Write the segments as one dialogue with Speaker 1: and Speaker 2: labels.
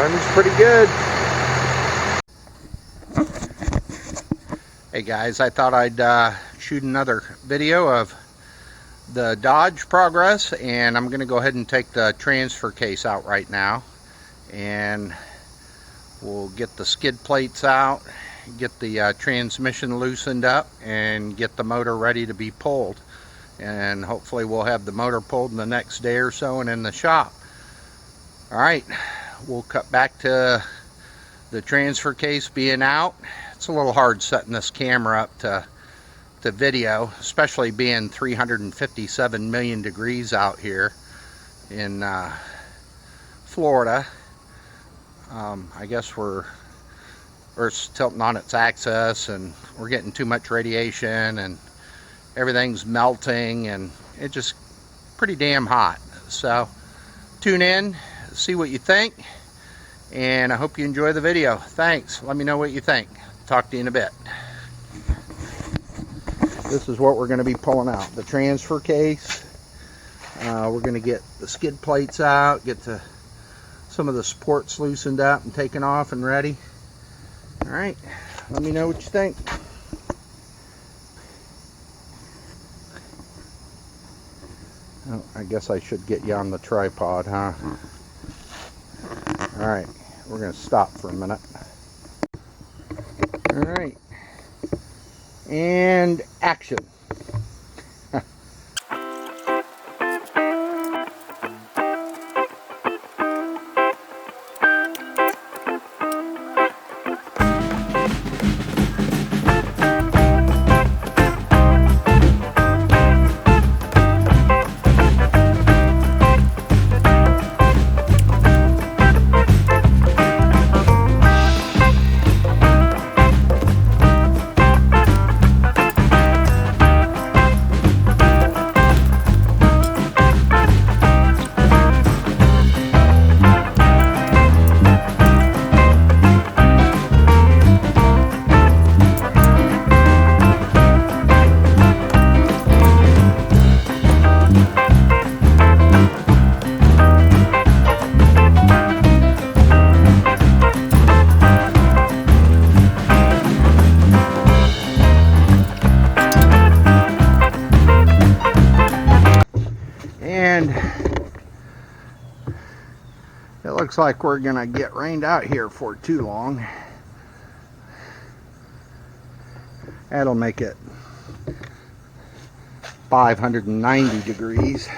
Speaker 1: Runs pretty good. Hey guys, I thought I'd shoot another video of the Dodge progress, and I'm going to go ahead and take the transfer case out right now, and we'll get the skid plates out, get the transmission loosened up, and get the motor ready to be pulled. And hopefully we'll have the motor pulled in the next day or so and in the shop. Alright, we'll cut back to the transfer case being out. It's a little hard setting this camera up to video, especially being 357 million degrees out here in Florida. I guess Earth's tilting on its axis, and we're getting too much radiation, and everything's melting, and it's just pretty damn hot. So tune in, see what you think, and I hope you enjoy the video. Thanks. Let me know what you think. Talk to you in a bit. This is what we're going to be pulling out. The transfer case. We're going to get the skid plates out, get some of the supports loosened up and taken off and ready. Alright, let me know what you think. Oh, I guess I should get you on the tripod, huh? Alright, we're going to stop for a minute. Alright, and action. And it looks like we're gonna get rained out here for too long. That'll make it 590 degrees.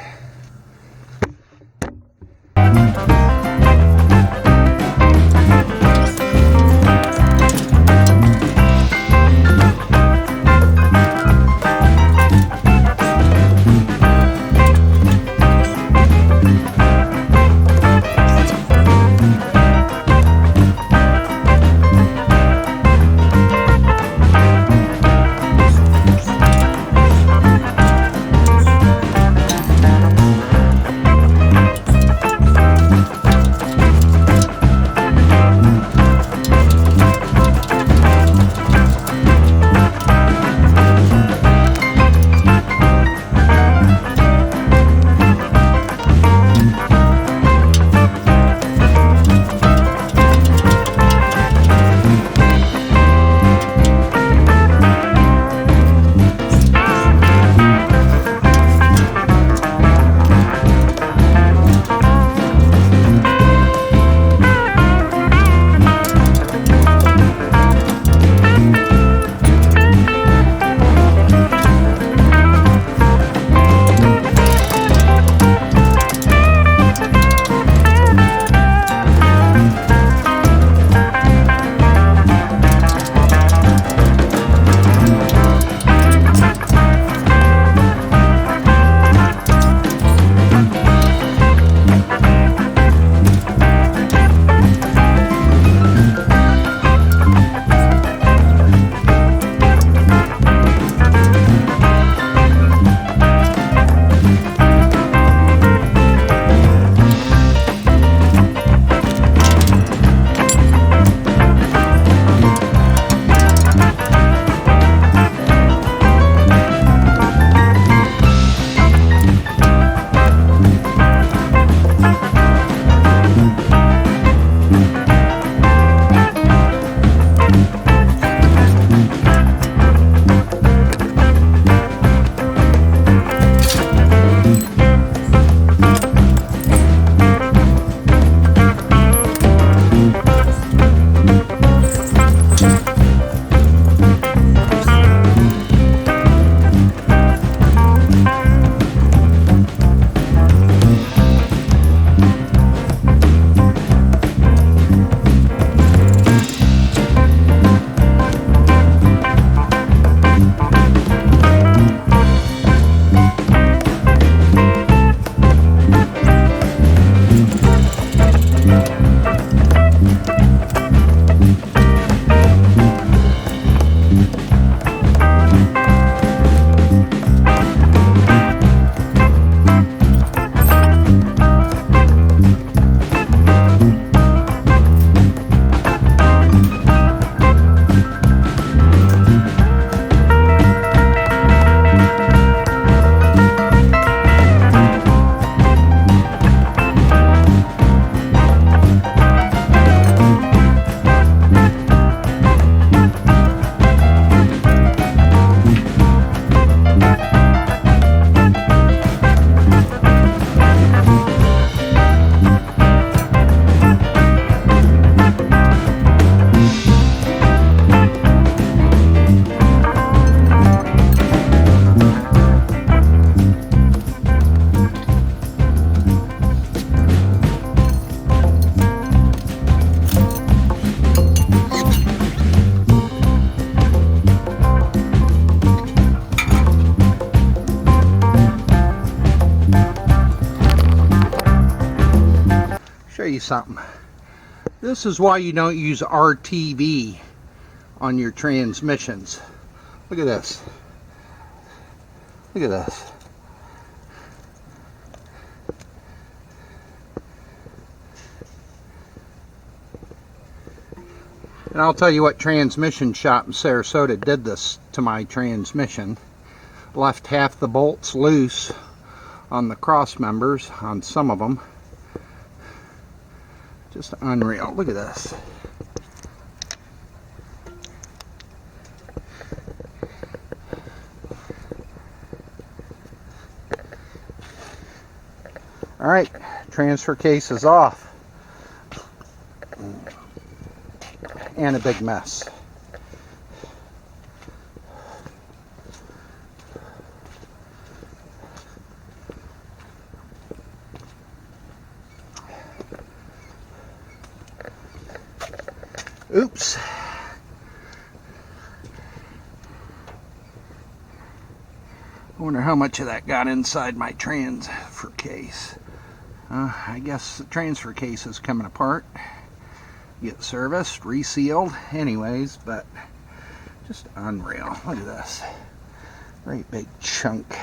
Speaker 1: you something. This is why you don't use RTV on your transmissions. Look at this. Look at this. And I'll tell you what transmission shop in Sarasota did this to my transmission. Left half the bolts loose on the cross members on some of them. Just unreal. Look at this. Alright, transfer case is off. And a big mess. Oops. I wonder how much of that got inside my transfer case. I guess the transfer case is coming apart. Get serviced, resealed, anyways, but just unreal. Look at this. Great big chunk.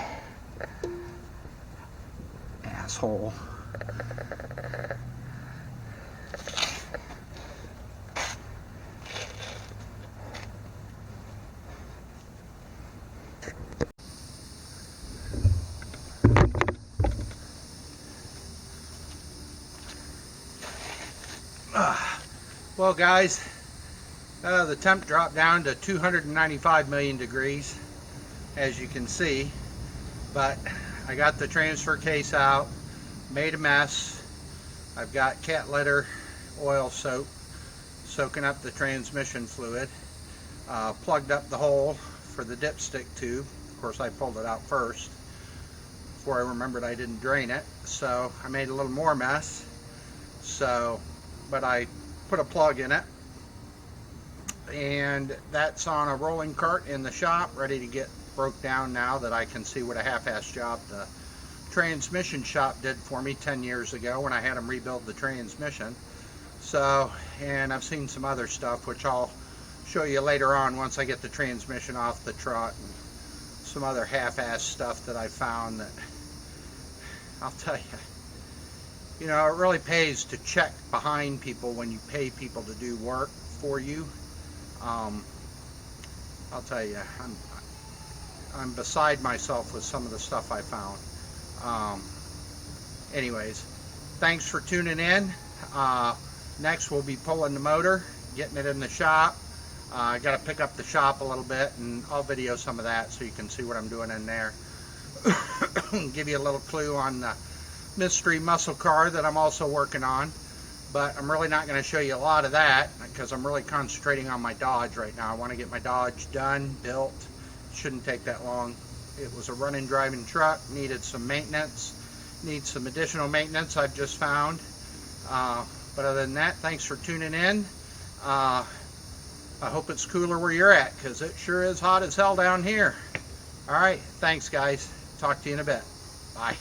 Speaker 1: Asshole. Well guys, the temp dropped down to 295 million degrees, as you can see, but I got the transfer case out, made a mess. I've got cat litter oil soap soaking up the transmission fluid, plugged up the hole for the dipstick tube. Of course I pulled it out first before I remembered I didn't drain it, so I made a little more mess. But I put a plug in it, and that's on a rolling cart in the shop, ready to get broke down now that I can see what a half-ass job the transmission shop did for me 10 years ago when I had them rebuild the transmission. So, and I've seen some other stuff which I'll show you later on once I get the transmission off the trot, and some other half-ass stuff that I found that I'll tell you. You know, it really pays to check behind people when you pay people to do work for you. I'll tell you, I'm beside myself with some of the stuff I found. Anyways, thanks for tuning in. Next we'll be pulling the motor, getting it in the shop. I got to pick up the shop a little bit, and I'll video some of that so you can see what I'm doing in there. Give you a little clue on the mystery muscle car that I'm also working on, but I'm really not going to show you a lot of that because I'm really concentrating on my Dodge right now. I want to get my Dodge done, built. Shouldn't take that long. It was a running, driving truck, needed some maintenance, needs some additional maintenance I've just found. But other than that, thanks for tuning in. I hope it's cooler where you're at, because it sure is hot as hell down here. Alright, thanks guys. Talk to you in a bit. Bye.